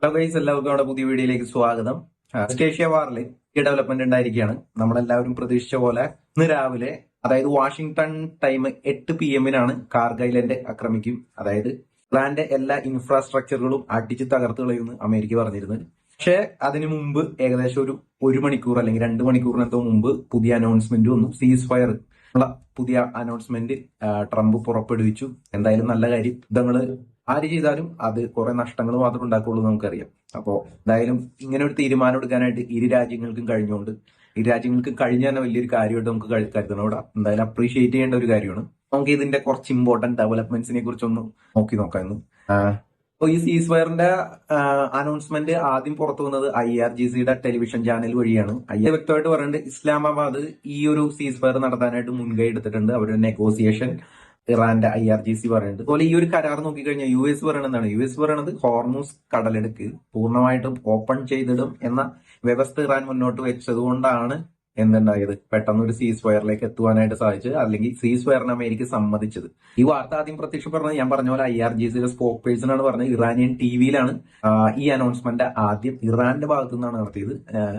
Hello guys, എല്ലാവർക്കും നമ്മുടെ പുതിയ വീഡിയോയിലേക്ക് സ്വാഗതം. വെസ്റ്റ് ഏഷ്യ വാറിൽ ഈ ഡെവലപ്മെന്റ് ഉണ്ടായിരിക്കുകയാണ്. നമ്മളെല്ലാവരും പ്രതീക്ഷിച്ച പോലെ ഇന്ന് രാവിലെ, അതായത് Washington time 8 PM Kharg island ആക്രമിക്കും. അതായത് ഇറാന്റെ എല്ലാ ഇൻഫ്രാസ്ട്രക്ചറുകളും അടിച്ച് തകർത്ത് കളയുമെന്ന് അമേരിക്ക പറഞ്ഞിരുന്നത്. പക്ഷേ അതിനു മുമ്പ് ഏകദേശം ഒരു മണിക്കൂർ അല്ലെങ്കിൽ 2 മണിക്കൂറിനെന്തോ മുമ്പ് പുതിയ അനൗൺസ്മെന്റ് വന്നു. സീസ് ഫയർ ഉള്ള പുതിയ അനൗൺസ്മെന്റ് ട്രംപ് പുറപ്പെടുവിച്ചു. എന്തായാലും നല്ല കാര്യം. യുദ്ധങ്ങള് ആര് ചെയ്താലും അത് കുറെ നഷ്ടങ്ങൾ മാത്രമേ ഉണ്ടാക്കുള്ളൂ നമുക്കറിയാം. അപ്പോ എന്തായാലും ഇങ്ങനെ ഒരു തീരുമാനം എടുക്കാനായിട്ട് ഇരു രാജ്യങ്ങൾക്കും കഴിഞ്ഞുകൊണ്ട് ഇരു രാജ്യങ്ങൾക്ക് കഴിഞ്ഞ തന്നെ വലിയൊരു കാര്യമായിട്ട് നമുക്ക് കരുതണം. ഇവിടെ എന്തായാലും അപ്രീഷിയേറ്റ് ചെയ്യേണ്ട ഒരു കാര്യമാണ്. നമുക്ക് ഇതിന്റെ കുറച്ച് ഇമ്പോർട്ടന്റ് ഡെവലപ്മെന്റ്സിനെ കുറിച്ചൊന്ന് നോക്കി നോക്കായിരുന്നു. അപ്പൊ ഈ സീസ് ഫയറിന്റെ അനൗൺസ്മെന്റ് ആദ്യം പുറത്തു വന്നത് IRGCയുടെ ടെലിവിഷൻ ചാനൽ വഴിയാണ്. വ്യക്തമായിട്ട് പറയുന്നത് ഇസ്ലാമാബാദ് ഈ ഒരു സീസ് ഫയർ നടത്താനായിട്ട് മുൻകൈ എടുത്തിട്ടുണ്ട്. അവരുടെ നെഗോസിയേഷൻ ഇറാന്റെ IRGC പറയുന്നുണ്ട്. അതുപോലെ ഈ ഒരു കരാർ നോക്കിക്കഴിഞ്ഞാൽ US പറയണതാണ്. US പറയണത് ഹോർമൂസ് കടലെടുക്ക് പൂർണ്ണമായിട്ടും ഓപ്പൺ ചെയ്തിടും എന്ന വ്യവസ്ഥ ഇറാൻ മുന്നോട്ട് വെച്ചത് കൊണ്ടാണ് എന്തുണ്ടായത്, പെട്ടെന്ന് ഒരു സീസ് ഫയറിലേക്ക് എത്തുവാനായിട്ട് സാധിച്ചത്, അല്ലെങ്കിൽ സീസ് ഫയറിന് അമേരിക്ക സമ്മതിച്ചത്. ഈ വാർത്ത ആദ്യം പ്രത്യക്ഷപ്പെടുന്നത് ഞാൻ പറഞ്ഞ പോലെ IRGCയുടെ സ്പോക്ക് പേഴ്സൺ ആണ് പറഞ്ഞത്. ഇറാനിയൻ TVയിലാണ് ഈ അനൗൺസ്മെന്റ് ആദ്യം ഇറാന്റെ ഭാഗത്തു നിന്നാണ് നടത്തിയത്.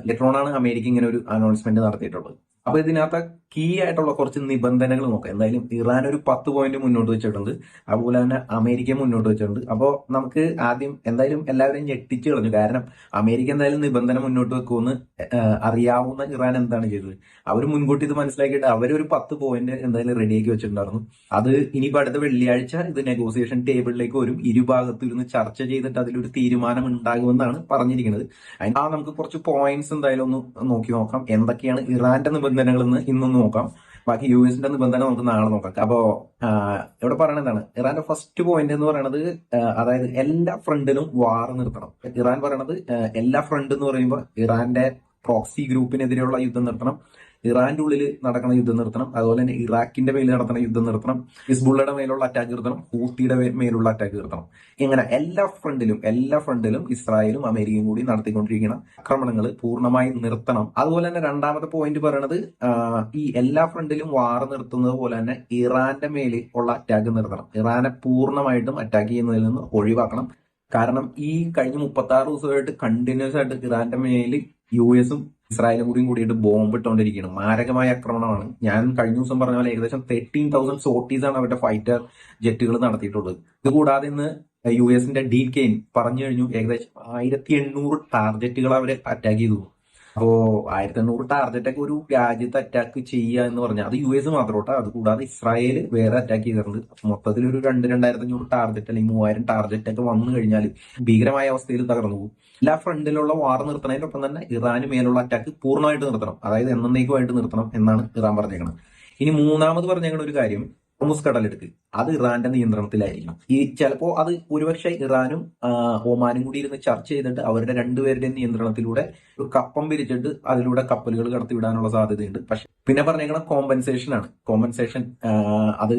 ലെറ്ററോണാണ് അമേരിക്ക ഇങ്ങനെ ഒരു അനൗൺസ്മെന്റ് നടത്തിയിട്ടുള്ളത്. അപ്പൊ ഇതിനകത്ത് കീ ആയിട്ടുള്ള കുറച്ച് നിബന്ധനകൾ നോക്കാം. എന്തായാലും ഇറാൻ ഒരു 10 പോയിന്റ് മുന്നോട്ട് വെച്ചിട്ടുണ്ട്, അതുപോലെ തന്നെ അമേരിക്ക മുന്നോട്ട് വെച്ചിട്ടുണ്ട്. അപ്പോൾ നമുക്ക് ആദ്യം എന്തായാലും എല്ലാവരെയും ഞെട്ടിച്ചു കളഞ്ഞു. കാരണം അമേരിക്ക എന്തായാലും നിബന്ധന മുന്നോട്ട് വെക്കുമെന്ന് അറിയാവുന്ന ഇറാൻ എന്താണ് ചെയ്തത്, അവർ മുൻകൂട്ടി ഇത് മനസ്സിലാക്കിയിട്ട് അവരൊരു 10 പോയിന്റ് എന്തായാലും റെഡിയാക്കി വെച്ചിട്ടുണ്ടായിരുന്നു. അത് ഇനിയിപ്പോ അടുത്ത വെള്ളിയാഴ്ച ഇത് നെഗോസിയേഷൻ ടേബിളിലേക്ക് വരും. ഇരുഭാഗത്തും ഇരുന്ന് ചർച്ച ചെയ്തിട്ട് അതിലൊരു തീരുമാനം ഉണ്ടാകുമെന്നാണ് പറഞ്ഞിരിക്കുന്നത്. അതിന് നമുക്ക് കുറച്ച് പോയിന്റ്സ് എന്തായാലും ഒന്ന് നോക്കി നോക്കാം. എന്തൊക്കെയാണ് ഇറാന്റെ നിബന്ധനകൾ എന്ന് ഇന്നൊന്ന് നോക്കാം. ബാക്കി US നിബന്ധന നമുക്ക് നാളെ നോക്കാം. അപ്പോ ഇവിടെ പറയണതാണ് ഇറാന്റെ ഫസ്റ്റ് പോയിന്റ് എന്ന് പറയുന്നത്, അതായത് എല്ലാ ഫ്രണ്ടിലും വാർ നിർത്തണം. ഇറാൻ പറയണത് എല്ലാ ഫ്രണ്ട് എന്ന് പറയുമ്പോൾ ഇറാന്റെ പ്രോക്സി ഗ്രൂപ്പിനെതിരെയുള്ള യുദ്ധം നിർത്തണം, ഇറാന്റെ ഉള്ളിൽ നടക്കുന്ന യുദ്ധം നിർത്തണം, അതുപോലെ തന്നെ ഇറാഖിന്റെ മേലിൽ നടത്തുന്ന യുദ്ധം നിർത്തണം, ഹിസ്ബുള്ളയുടെ മേലുള്ള അറ്റാക്ക് നിർത്തണം, ഹൂത്തിയുടെ മേലുള്ള അറ്റാക്ക് നിർത്തണം. ഇങ്ങനെ എല്ലാ ഫ്രണ്ടിലും ഇസ്രായേലും അമേരിക്കയും കൂടി നടത്തിക്കൊണ്ടിരിക്കുന്ന ആക്രമണങ്ങൾ പൂർണ്ണമായി നിർത്തണം. അതുപോലെ തന്നെ രണ്ടാമത്തെ പോയിന്റ് പറയണത്, ഈ എല്ലാ ഫ്രണ്ടിലും വാർ നിർത്തുന്നത് പോലെ തന്നെ ഇറാന്റെ മേലിൽ ഉള്ള അറ്റാക്ക് നിർത്തണം. ഇറാനെ പൂർണ്ണമായിട്ടും അറ്റാക്ക് ചെയ്യുന്നതിൽ നിന്ന് ഒഴിവാക്കണം. കാരണം ഈ കഴിഞ്ഞ 36 ദിവസമായിട്ട് കണ്ടിന്യൂസ് ആയിട്ട് ഇറാന്റെ മേലിൽ US ഇസ്രായേലും കൂടിയിട്ട് ബോംബ് ഇട്ടുകൊണ്ടിരിക്കുകയാണ്. മാരകമായ ആക്രമണമാണ്. ഞാൻ കഴിഞ്ഞ ദിവസം പറഞ്ഞ പോലെ ഏകദേശം 13,000 സോർട്ടീസ് ആണ് അവരുടെ ഫൈറ്റർ ജെറ്റുകൾ നടത്തിയിട്ടുള്ളത്. ഇത് കൂടാതെ ഇന്ന് US DK പറഞ്ഞു കഴിഞ്ഞു ഏകദേശം 1800 ടാർജറ്റുകൾ അവര് അറ്റാക്ക് ചെയ്തു. അപ്പോ 1800 ടാർജറ്റ് ഒക്കെ ഒരു രാജ്യത്ത് അറ്റാക്ക് ചെയ്യുക എന്ന് പറഞ്ഞാൽ അത് US മാത്രോട്ടാ. അത് കൂടാതെ ഇസ്രായേൽ വേറെ അറ്റാക്ക് ചെയ്തിട്ടുണ്ട്. മൊത്തത്തിൽ ഒരു 2,500 ടാർജറ്റ് അല്ലെങ്കിൽ 3000 ടാർജറ്റ് ഒക്കെ വന്നു കഴിഞ്ഞാൽ ഭീകരമായ അവസ്ഥയിൽ തകർന്നു പോകും. എല്ലാ ഫ്രണ്ടിലുള്ള വാർ നിർത്തണതിനൊപ്പം തന്നെ ഇറാന് മേലുള്ള അറ്റാക്ക് പൂർണ്ണമായിട്ട് നിർത്തണം, അതായത് എന്നേക്കുമായിട്ട് നിർത്തണം എന്നാണ് ഇറാൻ പറഞ്ഞേക്കുന്നത്. ഇനി മൂന്നാമത് പറഞ്ഞേക്കുന്ന ഒരു കാര്യം, ഹോർമുസ് കടലെടുക്ക് അത് ഇറാന്റെ നിയന്ത്രണത്തിലായിരിക്കണം. ഈ ചിലപ്പോ അത് ഒരുപക്ഷെ ഇറാനും ഒമാനും കൂടി ഇരുന്ന് ചർച്ച ചെയ്തിട്ട് അവരുടെ രണ്ടുപേരുടെയും നിയന്ത്രണത്തിലൂടെ ഒരു കപ്പം പിരിച്ചിട്ട് അതിലൂടെ കപ്പലുകൾ കടത്തിവിടാനുള്ള സാധ്യതയുണ്ട്. പക്ഷെ പിന്നെ പറഞ്ഞേക്കണ കോമ്പൻസേഷൻ ആണ്. കോമ്പൻസേഷൻ അത്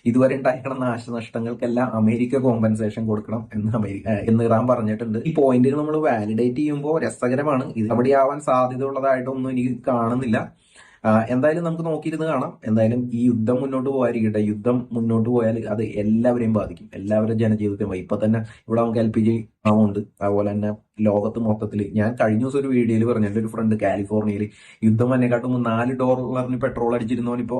ഇതുവരെ ഉണ്ടായിരിക്കണ നാശനഷ്ടങ്ങൾക്കെല്ലാം അമേരിക്ക കോമ്പൻസേഷൻ കൊടുക്കണം എന്ന് ഇറാൻ പറഞ്ഞിട്ടുണ്ട്. ഈ പോയിന്റുകൾ നമ്മൾ വാലിഡേറ്റ് ചെയ്യുമ്പോൾ രസകരമാണ്. ഇത് എവിടെയാവാൻ സാധ്യത ഉള്ളതായിട്ടൊന്നും എനിക്ക് കാണുന്നില്ല. എന്തായാലും നമുക്ക് നോക്കിയിരുന്ന് കാണാം. എന്തായാലും ഈ യുദ്ധം മുന്നോട്ട് പോകാതിരിക്കട്ടെ. യുദ്ധം മുന്നോട്ട് പോയാൽ അത് എല്ലാവരെയും ബാധിക്കും, എല്ലാവരുടെ ജനജീവിതത്തെ ബാധിക്കും. ഇപ്പൊ തന്നെ ഇവിടെ നമുക്ക് LPG ഉണ്ട്. അതുപോലെ തന്നെ ലോകത്ത് മൊത്തത്തിൽ ഞാൻ കഴിഞ്ഞ ദിവസം ഒരു വീഡിയോയിൽ പറഞ്ഞു, എന്റെ ഒരു ഫ്രണ്ട് കാലിഫോർണിയയിൽ യുദ്ധം വന്നെക്കാട്ടും $4 പെട്രോൾ അടിച്ചിരുന്നവൻ ഇപ്പോ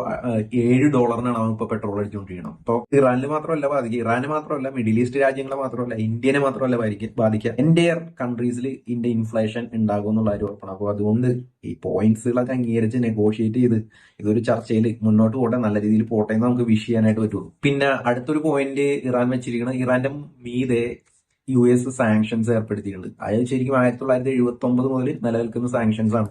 $7 അവൻ ഇപ്പൊ പെട്രോൾ അടിച്ചുകൊണ്ടിരിക്കണം. ഇപ്പൊ ഇറാനിൽ മാത്രമല്ല ബാധിക്കുക, ഇറാന് മാത്രമല്ല, മിഡിൽ ഈസ്റ്റ് രാജ്യങ്ങളെ മാത്രമല്ല, ഇന്ത്യനെ മാത്രമല്ല ബാധിക്കുക. എൻ്റയർ കൺട്രീസിൽ ഇതിന്റെ ഇൻഫ്ലേഷൻ ഉണ്ടാകും എന്നുള്ള കാര്യം ഉറപ്പാണ്. അപ്പൊ അതുകൊണ്ട് ഈ പോയിന്റ്സുകളൊക്കെ അംഗീകരിച്ച് നെഗോഷിയേറ്റ് ചെയ്ത് ഇതൊരു ചർച്ചയിൽ മുന്നോട്ട് പോട്ടെ, നല്ല രീതിയിൽ പോട്ടെ എന്ന് നമുക്ക് വിഷ് ചെയ്യാനായിട്ട് പറ്റുള്ളൂ. പിന്നെ അടുത്തൊരു പോയിന്റ് ഇറാൻ വെച്ചിരിക്കുന്നത്, ഇറാന്റെ മീതെ US സാങ്ഷൻസ് ഏർപ്പെടുത്തിയിട്ടുണ്ട്. അത് ശരിക്കും 1979 മുതൽ നിലനിൽക്കുന്ന സാങ്ഷൻസ് ആണ്.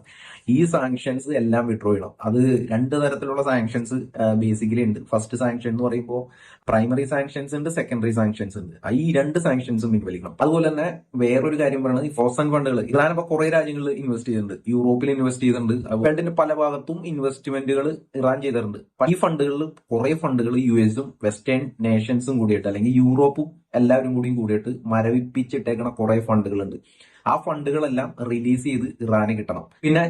ഈ സാങ്ഷൻസ് എല്ലാം വിഡ്രോ ചെയ്യണം. അത് 2 തരത്തിലുള്ള സാങ്ഷൻസ് ബേസിക്കലി ഉണ്ട്. ഫസ്റ്റ് സാങ്ഷൻ എന്ന് പറയുമ്പോൾ പ്രൈമറി സാങ്ഷൻസ് ഉണ്ട്, സെക്കൻഡറി സാങ്ഷൻസ് ഉണ്ട്. ഈ 2 സാങ്ഷൻസും പിൻവലിക്കണം. അതുപോലെ തന്നെ വേറൊരു കാര്യം പറയുന്നത്, ഈ ഫോസൻ ഫണ്ടുകൾ ഇറാൻ ഇപ്പൊ കുറെ രാജ്യങ്ങളിൽ ഇൻവെസ്റ്റ് ചെയ്തിട്ടുണ്ട്. യൂറോപ്പിൽ ഇൻവെസ്റ്റ് ചെയ്തിട്ടുണ്ട്. വേൾഡിന്റെ പല ഭാഗത്തും ഇൻവെസ്റ്റ്മെന്റുകൾ ഇറാൻ ചെയ്തിട്ടുണ്ട്. ഈ ഫണ്ടുകളിൽ കുറെ ഫണ്ടുകൾ US വെസ്റ്റേൺ നേഷൻസും കൂടിയിട്ട് അല്ലെങ്കിൽ യൂറോപ്പും എല്ലാവരും കൂടിയിട്ട് മരവിപ്പിച്ചിട്ടേക്കണ കുറെ ഫണ്ടുകളുണ്ട്. ആ ഫണ്ടുകളെല്ലാം റിലീസ് ചെയ്ത് ഇറാന് കിട്ടണം. പിന്നെ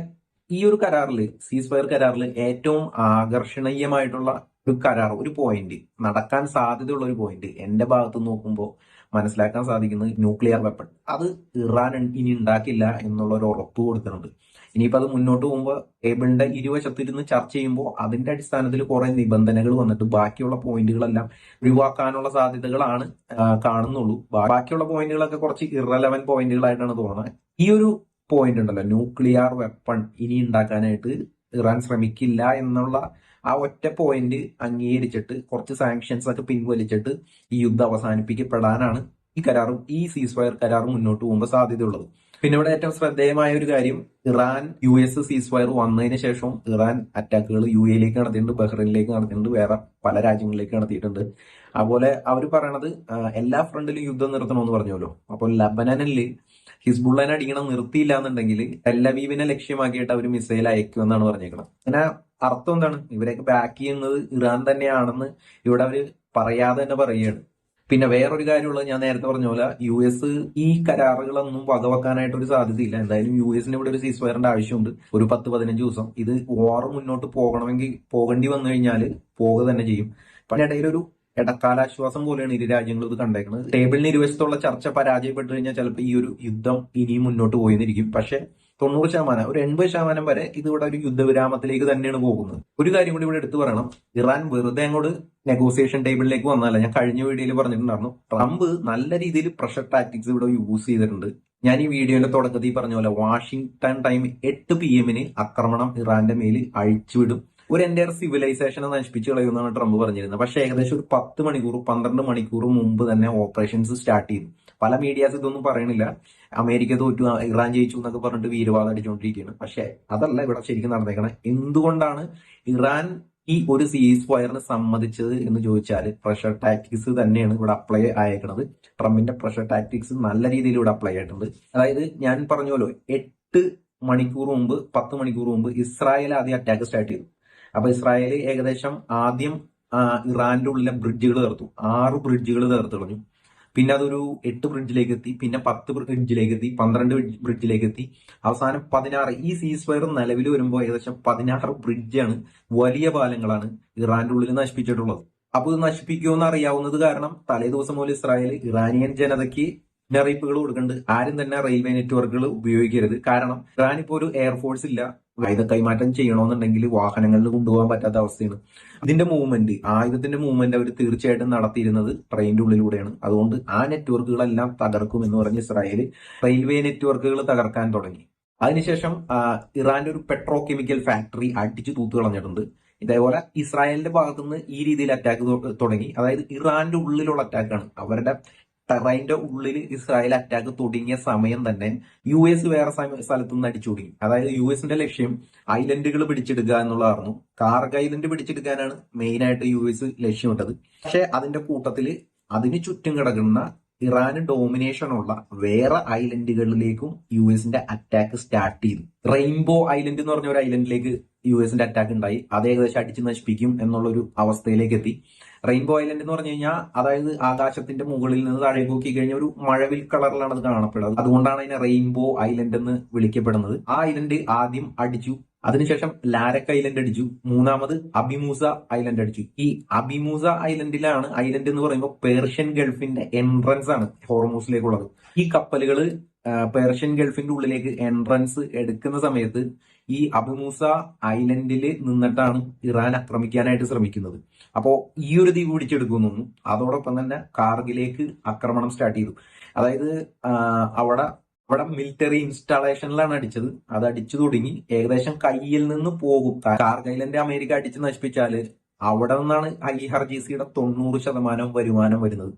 ഈ ഒരു കരാറിൽ, സീസ് ഫയർ കരാറിൽ ഏറ്റവും ആകർഷണീയമായിട്ടുള്ള ഒരു കരാർ, ഒരു പോയിന്റ്, നടക്കാൻ സാധ്യതയുള്ള ഒരു പോയിന്റ് എന്റെ ഭാഗത്ത് നോക്കുമ്പോൾ മനസ്സിലാക്കാൻ സാധിക്കുന്നത് ന്യൂക്ലിയർ വെപ്പൺ അത് ഇറാൻ ഇനി ഉണ്ടാക്കില്ല എന്നുള്ള ഒരു ഉറപ്പ് കൊടുത്തിട്ടുണ്ട്. ഇനിയിപ്പോൾ അത് മുന്നോട്ട് പോകുമ്പോൾ ടേബിളിന്റെ ഇരുവശത്തിരുന്ന് ചർച്ച ചെയ്യുമ്പോൾ അതിന്റെ അടിസ്ഥാനത്തിൽ കുറെ നിബന്ധനകൾ വന്നിട്ട് ബാക്കിയുള്ള പോയിന്റുകളെല്ലാം ഒഴിവാക്കാനുള്ള സാധ്യതകളാണ് കാണുന്നുള്ളൂ. ബാക്കിയുള്ള പോയിന്റുകളൊക്കെ കുറച്ച് ഇറലവന്റ് പോയിന്റുകളായിട്ടാണ് തോന്നുന്നത്. ഈ ഒരു പോയിന്റ് ഉണ്ടല്ലോ, ന്യൂക്ലിയർ വെപ്പൺ ഇനി ഉണ്ടാക്കാനായിട്ട് ഇറാൻ ശ്രമിക്കില്ല എന്നുള്ള ആ ഒറ്റ പോയിന്റ് അംഗീകരിച്ചിട്ട് കുറച്ച് സാങ്ഷൻസ് ഒക്കെ പിൻവലിച്ചിട്ട് ഈ യുദ്ധം അവസാനിപ്പിക്കപ്പെടാനാണ് ഈ സീസ് ഫയർ കരാർ മുന്നോട്ട് പോകുമ്പോൾ സാധ്യതയുള്ളത്. പിന്നെ ഇവിടെ ഏറ്റവും ശ്രദ്ധേയമായ ഒരു കാര്യം, ഇറാൻ US സീസ് ഫയർ വന്നതിന് ശേഷം ഇറാൻ അറ്റാക്കുകൾ UAE നടത്തിയിട്ടുണ്ട്, ബഹ്റൈനിലേക്ക് നടത്തിയിട്ടുണ്ട്, വേറെ പല രാജ്യങ്ങളിലേക്ക് നടത്തിയിട്ടുണ്ട്. അതുപോലെ അവർ പറയണത് എല്ലാ ഫ്രണ്ടിലും യുദ്ധം നിർത്തണമെന്ന് പറഞ്ഞല്ലോ. അപ്പോൾ ലബനനിൽ ഹിസ്ബുള്ളനെ അടിക്കണം നിർത്തിയില്ല എന്നുണ്ടെങ്കിൽ ടെല്ലവീവിനെ ലക്ഷ്യമാക്കിയിട്ട് അവർ മിസൈൽ അയക്കുമെന്നാണ് പറഞ്ഞേക്കുന്നത്. അങ്ങനെ അർത്ഥം എന്താണ്? ഇവരെയൊക്കെ ബാക്ക് ചെയ്യുന്നത് ഇറാൻ തന്നെയാണെന്ന് ഇവിടെ അവർ പറയാതെ തന്നെ പറയുകയാണ്. പിന്നെ വേറൊരു കാര്യമുള്ളത്, ഞാൻ നേരത്തെ പറഞ്ഞ പോലെ US ഈ കരാറുകളൊന്നും വകവെക്കാനായിട്ട് ഒരു സാധ്യതയില്ല. എന്തായാലും US ഇവിടെ ഒരു സീസ് ഫയറിന്റെ ആവശ്യമുണ്ട്. ഒരു 10-15 ദിവസം ഇത് വാർ മുന്നോട്ട് പോകേണ്ടി വന്നു കഴിഞ്ഞാൽ പോവുക തന്നെ ചെയ്യും. പക്ഷേ ഇടയിൽ ഒരു ഇടക്കാലാശ്വാസം പോലെയാണ് ഇരു രാജ്യങ്ങളും ഇത് കണ്ടേക്കുന്നത്. ടേബിളിന് ഇരുവശത്തുള്ള ചർച്ച പരാജയപ്പെട്ടു കഴിഞ്ഞാൽ ചിലപ്പോൾ ഈ ഒരു യുദ്ധം ഇനിയും മുന്നോട്ട് പോയിരിക്കും. പക്ഷെ 90%, ഒരു 80% വരെ ഇതിവിടെ ഒരു യുദ്ധവിരാമത്തിലേക്ക് തന്നെയാണ് പോകുന്നത്. ഒരു കാര്യം കൂടി ഇവിടെ എടുത്തു പറയണം, ഇറാൻ വെറുതെ അങ്ങോട്ട് നെഗോസിയേഷൻ ടേബിളിലേക്ക് വന്നല്ല. ഞാൻ കഴിഞ്ഞ വീഡിയോയിൽ പറഞ്ഞിട്ടുണ്ടായിരുന്നു, ട്രംപ് നല്ല രീതിയിൽ പ്രഷർ ടാക്ടിക്സ് ഇവിടെ യൂസ് ചെയ്തിട്ടുണ്ട്. ഞാൻ ഈ വീഡിയോയുടെ തുടക്കത്തിൽ പറഞ്ഞ പോലെ വാഷിംഗ്ടൺ ടൈം 8 PM ആക്രമണം ഇറാന്റെ മേൽ അഴിച്ചുവിടും, ഒരു എൻ്റയർ സിവിലൈസേഷനെ നശിപ്പിച്ചു കളയുമെന്നാണ് ട്രംപ് പറഞ്ഞിരുന്നത്. പക്ഷേ ഏകദേശം ഒരു 10 മണിക്കൂർ 12 മണിക്കൂർ മുമ്പ് തന്നെ ഓപ്പറേഷൻസ് സ്റ്റാർട്ട് ചെയ്തു. പല മീഡിയാസ് ഇതൊന്നും പറയണില്ല, അമേരിക്ക തോറ്റു ഇറാൻ ജയിച്ചു എന്നൊക്കെ പറഞ്ഞിട്ട് വീരവാദം അടിച്ചുകൊണ്ടിരിക്കുകയാണ്. പക്ഷെ അതല്ല ഇവിടെ ശരിക്കും നടന്നേക്കണേ. എന്തുകൊണ്ടാണ് ഇറാൻ ഈ ഒരു സീസ് ഫയറിന് സമ്മതിച്ചത് എന്ന് ചോദിച്ചാൽ പ്രഷർ ടാക്ടിക്സ് തന്നെയാണ് ഇവിടെ അപ്ലൈ ആയേക്കണത്. ട്രംപിന്റെ പ്രഷർ ടാക്ടിക്സ് നല്ല രീതിയിൽ ഇവിടെ അപ്ലൈ ആയിട്ടുണ്ട്. അതായത് ഞാൻ പറഞ്ഞല്ലോ, 8 മണിക്കൂർ മുമ്പ് 10 മണിക്കൂർ മുമ്പ് ഇസ്രായേൽ ആദ്യം അറ്റാക്ക് സ്റ്റാർട്ട് ചെയ്തു. അപ്പൊ ഇസ്രായേൽ ഏകദേശം ആദ്യം ഇറാന്റെ ഉള്ളിലെ ബ്രിഡ്ജുകൾ തീർത്തു, 6 ബ്രിഡ്ജുകൾ തീർത്ത് കളഞ്ഞു. പിന്നെ അതൊരു 8 ബ്രിഡ്ജിലേക്ക് എത്തി, പിന്നെ 10 ബ്രിഡ്ജിലേക്ക് എത്തി, 12 ബ്രിഡ്ജിലേക്ക് എത്തി, അവസാനം 16. ഈ സീസ് ഫയർ നിലവിൽ വരുമ്പോൾ ഏകദേശം 16 ബ്രിഡ്ജാണ്, വലിയ പാലങ്ങളാണ് ഇറാന്റെ ഉള്ളിൽ നശിപ്പിച്ചിട്ടുള്ളത്. അപ്പൊ ഇത് നശിപ്പിക്കുമെന്ന് അറിയാവുന്നത് കാരണം തലേ ദിവസം മുതൽ ഇസ്രായേൽ ഇറാനിയൻ ജനതയ്ക്ക് മുന്നറിയിപ്പുകൾ കൊടുക്കുന്നുണ്ട്, ആരും തന്നെ റെയിൽവേ നെറ്റ്വർക്കുകൾ ഉപയോഗിക്കരുത്. കാരണം ഇറാൻ ഇപ്പോൾ ഒരു എയർഫോഴ്സ് ഇല്ല, ആയുധ കൈമാറ്റം ചെയ്യണമെന്നുണ്ടെങ്കിൽ വാഹനങ്ങളിൽ കൊണ്ടുപോകാൻ പറ്റാത്ത അവസ്ഥയാണ്. ഇതിന്റെ മൂവ്മെന്റ്, ആയുധത്തിന്റെ മൂവ്മെന്റ് അവർ തീർച്ചയായിട്ടും നടത്തിയിരുന്നത് ട്രെയിനിന്റെ ഉള്ളിലൂടെയാണ്. അതുകൊണ്ട് ആ നെറ്റ്വർക്കുകളെല്ലാം തകർക്കും എന്ന് പറഞ്ഞ് ഇസ്രായേൽ റെയിൽവേ നെറ്റ്വർക്കുകൾ തകർക്കാൻ തുടങ്ങി. അതിനുശേഷം ഇറാന്റെ ഒരു പെട്രോ കെമിക്കൽ ഫാക്ടറി അടിച്ചു തൂത്ത് കളഞ്ഞിട്ടുണ്ട്. ഇതേപോലെ ഇസ്രായേലിന്റെ ഭാഗത്തുനിന്ന് ഈ രീതിയിൽ അറ്റാക്ക് തുടങ്ങി. അതായത് ഇറാന്റെ ഉള്ളിലുള്ള അറ്റാക്കാണ്. അവരുടെ ടെറൈന്റെ ഉള്ളിൽ ഇസ്രായേൽ അറ്റാക്ക് തുടങ്ങിയ സമയം തന്നെ US വേറെ സ്ഥലത്തു നിന്ന് അടിച്ചു തുടങ്ങി. അതായത് USന്റെ ലക്ഷ്യം ഐലൻഡുകൾ പിടിച്ചെടുക്കുക എന്നുള്ളതായിരുന്നു. കാർഗ് ഐലൻഡ് പിടിച്ചെടുക്കാനാണ് മെയിൻ ആയിട്ട് US ലക്ഷ്യമിട്ടത്. പക്ഷെ അതിന്റെ കൂട്ടത്തിൽ അതിന് ചുറ്റും കിടക്കുന്ന ഇറാന് ഡോമിനേഷൻ ഉള്ള വേറെ ഐലൻഡുകളിലേക്കും USന്റെ അറ്റാക്ക് സ്റ്റാർട്ട് ചെയ്തു. റെയിൻബോ ഐലൻഡ് എന്ന് പറഞ്ഞ ഒരു ഐലൻഡിലേക്ക് USന്റെ അറ്റാക്ക് ഉണ്ടായി. അത് ഏകദേശം അടിച്ചു നശിപ്പിക്കും എന്നുള്ളൊരു അവസ്ഥയിലേക്ക് എത്തി. റെയിൻബോ ഐലൻഡ് എന്ന് പറഞ്ഞു കഴിഞ്ഞാൽ അതായത് ആകാശത്തിന്റെ മുകളിൽ നിന്ന് താഴേക്ക് നോക്കി കഴിഞ്ഞാൽ ഒരു മഴവിൽ കളറിലാണ് അത് കാണപ്പെടുന്നത്. അതുകൊണ്ടാണ് അതിനെ റെയിൻബോ ഐലൻഡ് എന്ന് വിളിക്കപ്പെടുന്നത്. ആ ഐലൻഡ് ആദ്യം അടിച്ചു, അതിനുശേഷം ലാരക് ഐലൻഡ് അടിച്ചു, മൂന്നാമത് അബിമൂസ ഐലൻഡ് അടിച്ചു. ഈ അബിമൂസ ഐലൻഡിലാണ്, ഐലൻഡ് എന്ന് പറയുമ്പോൾ പേർഷ്യൻ ഗൾഫിന്റെ എൻട്രൻസ് ആണ് ഹോർമൂസിലേക്കുള്ളത്. ഈ കപ്പലുകൾ പേർഷ്യൻ ഗൾഫിന്റെ ഉള്ളിലേക്ക് എൻട്രൻസ് എടുക്കുന്ന സമയത്ത് ഈ അബിമൂസ ഐലൻഡിൽ നിന്നിട്ടാണ് ഇറാൻ ആക്രമിക്കാനായിട്ട് ശ്രമിക്കുന്നത്. അപ്പോ ഈ ഒരു ദ്വീപ് പിടിച്ചെടുക്കുന്നു. അതോടൊപ്പം തന്നെ കാർഗിലേക്ക് ആക്രമണം സ്റ്റാർട്ട് ചെയ്തു. അതായത് അവിടെ മിലിറ്ററി ഇൻസ്റ്റാളേഷനിലാണ് അടിച്ചത്. അത് അടിച്ചു തുടങ്ങി ഏകദേശം കയ്യിൽ നിന്ന് പോകും. കാർഗ് ഐലൻഡ് അമേരിക്ക അടിച്ച് നശിപ്പിച്ചാല് അവിടെ നിന്നാണ് IRGCയുടെ 90% വരുമാനം വരുന്നത്.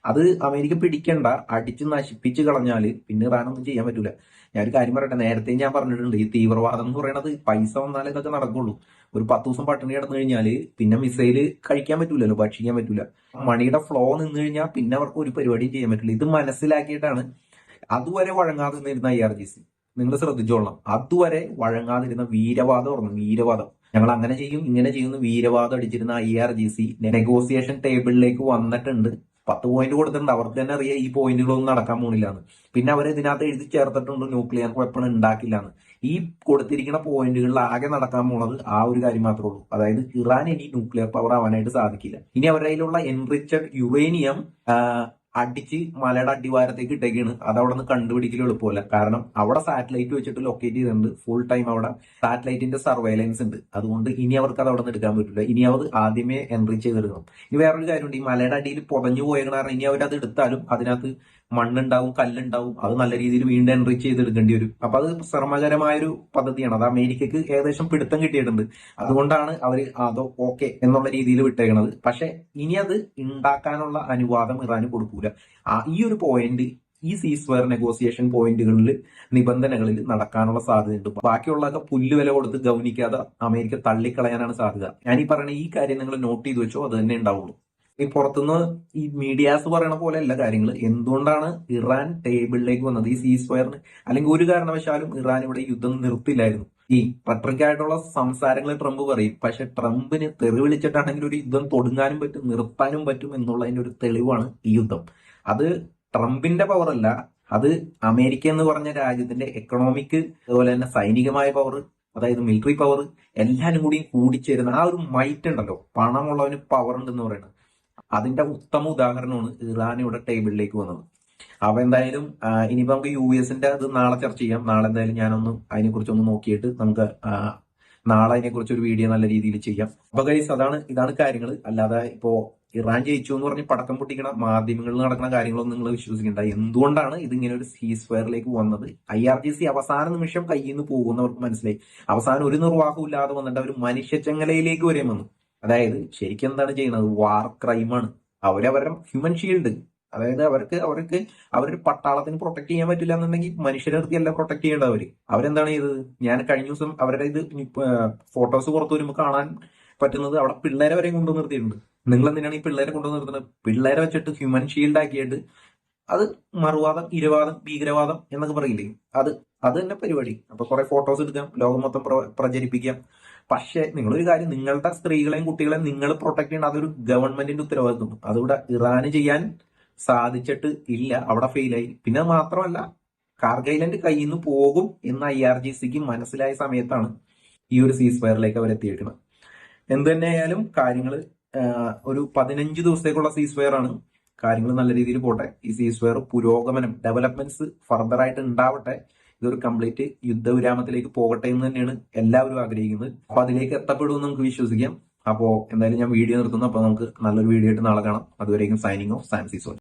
അത് അമേരിക്ക പിടിക്കണ്ട, അടിച്ച് നശിപ്പിച്ച് കളഞ്ഞാല് പിന്നെ ഇറാനൊന്നും ചെയ്യാൻ പറ്റൂല. ഞാനൊരു കാര്യം പറയട്ടെ, നേരത്തെ ഞാൻ പറഞ്ഞിട്ടുണ്ട്, ഈ തീവ്രവാദം എന്ന് പറയുന്നത് പൈസ വന്നാലേ ഇതൊക്കെ നടക്കുള്ളൂ. ഒരു 10 ദിവസം പട്ടിണി കിടന്നു കഴിഞ്ഞാല് പിന്നെ മിസൈല് കഴിക്കാൻ പറ്റൂലല്ലോ, ഭക്ഷിക്കാൻ പറ്റൂല. മണിയുടെ ഫ്ലോ നിന്ന് കഴിഞ്ഞാൽ പിന്നെ അവർക്ക് ഒരു പരിപാടിയും ചെയ്യാൻ പറ്റില്ല. ഇത് മനസ്സിലാക്കിയിട്ടാണ് അതുവരെ വഴങ്ങാതിരുന്ന IRGC. നിങ്ങൾ ശ്രദ്ധിച്ചോളണം, അതുവരെ വഴങ്ങാതിരുന്ന വീരവാദം ഓർമ്മ, വീരവാദം ഞങ്ങൾ അങ്ങനെ ചെയ്യും ഇങ്ങനെ ചെയ്യുന്ന വീരവാദം അടിച്ചിരുന്ന IRGC നെഗോസിയേഷൻ ടേബിളിലേക്ക് വന്നിട്ടുണ്ട്. 10 പോയിന്റ് കൊടുത്തിട്ടുണ്ട്. അവർക്ക് തന്നെ അറിയാം ഈ പോയിന്റുകളൊന്നും നടക്കാൻ പോണില്ലാന്ന്. പിന്നെ അവർ ഇതിനകത്ത് എഴുതി ചേർത്തിട്ടുണ്ട് ന്യൂക്ലിയർ വെപ്പൺ ഉണ്ടാക്കില്ലാന്ന്. ഈ കൊടുത്തിരിക്കുന്ന പോയിന്റുകളിൽ ആകെ നടക്കാൻ പോണത് ആ ഒരു കാര്യം മാത്രമേ ഉള്ളൂ. അതായത് ഇറാൻ ഇനി ന്യൂക്ലിയർ പവർ ആവാനായിട്ട് സാധിക്കില്ല. ഇനി അവരുടെ കയ്യിലുള്ള എൻറിച്ചഡ് യുറേനിയം അടിച്ച് മലയുടെ അടിവാരത്തേക്ക് ഇട്ടേക്കാണ്. അത് അവിടെ നിന്ന് കണ്ടുപിടിക്കൽ എളുപ്പമല്ല. കാരണം അവിടെ സാറ്റലൈറ്റ് വെച്ചിട്ട് ലൊക്കേറ്റ് ചെയ്തിട്ടുണ്ട്. ഫുൾ ടൈം അവിടെ സാറ്റലൈറ്റിന്റെ സർവൈലൻസ് ഉണ്ട്. അതുകൊണ്ട് ഇനി അവർക്ക് അത് അവിടെ നിന്ന് എടുക്കാൻ പറ്റില്ല. ഇനി അവർ ആദ്യമേ എൻട്രി ചെയ്തെടുക്കണം. ഇനി വേറൊരു കാര്യമുണ്ട്, ഈ മലയുടെ അടിയിൽ പുതഞ്ഞു പോയ കാരണം ഇനി അവരത് എടുത്താലും അതിനകത്ത് മണ്ണുണ്ടാവും, കല്ലുണ്ടാവും. അത് നല്ല രീതിയിൽ വീണ്ടും എൻട്രി ചെയ്തെടുക്കേണ്ടി വരും. അപ്പൊ അത് ശ്രമകരമായൊരു പദ്ധതിയാണ്. അത് അമേരിക്കക്ക് ഏകദേശം പിടുത്തം കിട്ടിയിട്ടുണ്ട്. അതുകൊണ്ടാണ് അവർ അതോ ഓക്കെ എന്നുള്ള രീതിയിൽ വിട്ടേക്കണത്. പക്ഷെ ഇനി അത് ഉണ്ടാക്കാനുള്ള അനുവാദം ഇറാന് കൊടുക്കൂല. ഈ ഒരു പോയിന്റ്, ഈ സീസ്വയർ നെഗോസിയേഷൻ പോയിന്റുകളിൽ, നിബന്ധനകളിൽ നടക്കാനുള്ള സാധ്യതയുണ്ട്. ബാക്കിയുള്ളതൊക്കെ പുല്ല് വില കൊടുത്ത് ഗൗനിക്കാതെ അമേരിക്ക തള്ളിക്കളയാനാണ് സാധ്യത. ഞാൻ ഈ പറയുന്ന ഈ കാര്യം നിങ്ങൾ നോട്ട് ചെയ്ത് വെച്ചോ, അത് തന്നെ ഉണ്ടാവുള്ളൂ. ഈ പുറത്തുനിന്ന് ഈ മീഡിയാസ് പറയണ പോലെ അല്ല കാര്യങ്ങൾ. എന്തുകൊണ്ടാണ് ഇറാൻ ടേബിളിലേക്ക് വന്നത് ഈ സീസ്വയറിന്? അല്ലെങ്കിൽ ഒരു കാരണവശാലും ഇറാൻ ഇവിടെ യുദ്ധം നിർത്തില്ലായിരുന്നു. ഈ റെട്രിക്കായിട്ടുള്ള സംസാരങ്ങൾ ട്രംപ് പറയും. പക്ഷെ ട്രംപിന് തെറി വിളിച്ചിട്ടാണെങ്കിൽ ഒരു യുദ്ധം തുടങ്ങാനും പറ്റും, നിർത്താനും പറ്റും എന്നുള്ളതിന്റെ ഒരു തെളിവാണ് ഈ യുദ്ധം. അത് ട്രംപിന്റെ പവർ അല്ല, അത് അമേരിക്ക എന്ന് പറഞ്ഞ രാജ്യത്തിന്റെ എക്കണോമിക്, അതുപോലെ തന്നെ സൈനികമായ പവർ, അതായത് മിലിറ്ററി പവർ, എല്ലാരും കൂടി കൂടിച്ചേരുന്ന ആ ഒരു മൈറ്റ് ഉണ്ടല്ലോ, പണമുള്ളവന് പവർ ഉണ്ടെന്ന് പറയുന്നത്. അതിന്റെ ഉത്തമ ഉദാഹരണമാണ് ഇറാൻ ഇവിടെ ടേബിളിലേക്ക് വന്നത്. അപ്പൊ എന്തായാലും ഇനിയിപ്പോ നമുക്ക് US-ന്റെ അത് നാളെ ചർച്ച ചെയ്യാം. നാളെ എന്തായാലും ഞാനൊന്ന് അതിനെക്കുറിച്ചൊന്ന് നോക്കിയിട്ട് നമുക്ക് നാളെ അതിനെക്കുറിച്ച് ഒരു വീഡിയോ നല്ല രീതിയിൽ ചെയ്യാം. അപ്പൊ ഗൈസ്, ഇതാണ് കാര്യങ്ങൾ. അല്ലാതെ ഇപ്പോ ഇറാൻ ജയിച്ചു എന്ന് പറഞ്ഞ് പടക്കം പൊട്ടിക്കണ മാധ്യമങ്ങളിൽ നടക്കുന്ന കാര്യങ്ങളൊന്നും നിങ്ങൾ വിശ്വസിക്കേണ്ട. എന്തുകൊണ്ടാണ് ഇതിങ്ങനെ ഒരു സീസ് ഫയറിലേക്ക് വന്നത്? IRGC അവസാന നിമിഷം കയ്യിൽ നിന്ന് പോകുന്നവർക്ക് മനസ്സിലായി. അവസാനം ഒരു നിർവാഹവും ഇല്ലാതെ വന്നിട്ട് അവർ മനുഷ്യച്ചങ്ങലയിലേക്ക് വരെ വന്നു. അതായത് ശരിക്കും എന്താണ് ചെയ്യുന്നത്? വാർ ക്രൈമാണ്. അവരവരുടെ ഹ്യൂമൻ ഷീൽഡ്, അതായത് അവർക്ക് അവരുടെ പട്ടാളത്തിന് പ്രൊട്ടക്ട് ചെയ്യാൻ പറ്റില്ല എന്നുണ്ടെങ്കിൽ മനുഷ്യർക്ക് എല്ലാം പ്രൊട്ടക്ട് ചെയ്യേണ്ട അവരെന്താണ് ചെയ്തത്? ഞാൻ കഴിഞ്ഞ ദിവസം അവരുടെ ഇത് ഫോട്ടോസ് പുറത്തു വരുമ്പോൾ കാണാൻ പറ്റുന്നത് അവിടെ പിള്ളേരെ വരെയും കൊണ്ടു നിർത്തിയിട്ടുണ്ട്. നിങ്ങൾ എന്തിനാണ് ഈ പിള്ളേരെ കൊണ്ടു നിർത്തുന്നത്? പിള്ളേരെ വെച്ചിട്ട് ഹ്യൂമൻ ഷീൽഡ് ആക്കിയിട്ട് അത് മറുവാദം, ഇരവാദം, ഭീകരവാദം എന്നൊക്കെ പറയില്ലേ, അത് തന്നെ പരിപാടി. അപ്പൊ കുറെ ഫോട്ടോസ് എടുക്കാം, ലോകം മൊത്തം പ്രചരിപ്പിക്കാം. പക്ഷെ നിങ്ങളൊരു കാര്യം, നിങ്ങളുടെ സ്ത്രീകളെയും കുട്ടികളെയും നിങ്ങൾ പ്രൊട്ടക്ട് ചെയ്യണം. അതൊരു ഗവൺമെന്റിന്റെ ഉത്തരവാദിത്വം. അതിവിടെ ഇറാന് ചെയ്യാൻ സാധിച്ചിട്ട് ഇല്ല, അവിടെ ഫെയിലായി. പിന്നെ മാത്രമല്ല, കാർഗിൽ ഐലൻഡ് കയ്യിൽ നിന്ന് പോകും എന്ന് IRGCക്ക് മനസ്സിലായ സമയത്താണ് ഈ ഒരു സീസ് ഫയറിലേക്ക് അവർ എത്തിയിരിക്കുന്നത്. എന്ത് തന്നെയായാലും കാര്യങ്ങൾ ഒരു 15 ദിവസത്തേക്കുള്ള സീസ് ഫയർ ആണ്. കാര്യങ്ങൾ നല്ല രീതിയിൽ പോട്ടെ. ഈ സീസ് ഫയർ പുരോഗമനം, ഡെവലപ്മെന്റ്സ് ഫർദർ ആയിട്ട് ഉണ്ടാവട്ടെ. ഇതൊരു കംപ്ലീറ്റ് യുദ്ധവിരാമത്തിലേക്ക് പോകട്ടെ എന്ന് തന്നെയാണ് എല്ലാവരും ആഗ്രഹിക്കുന്നത്. അപ്പൊ അതിലേക്ക് എത്തപ്പെടുമെന്ന് നമുക്ക് വിശ്വസിക്കാം. അപ്പോ എന്തായാലും ഞാൻ വീഡിയോ നിർത്തുന്നു. അപ്പൊ നമുക്ക് നല്ലൊരു വീഡിയോ ആയിട്ട് നാളെ കാണാം. അതുവരേക്കും സൈനിങ് ഓഫ്, സാം സീസോൺ.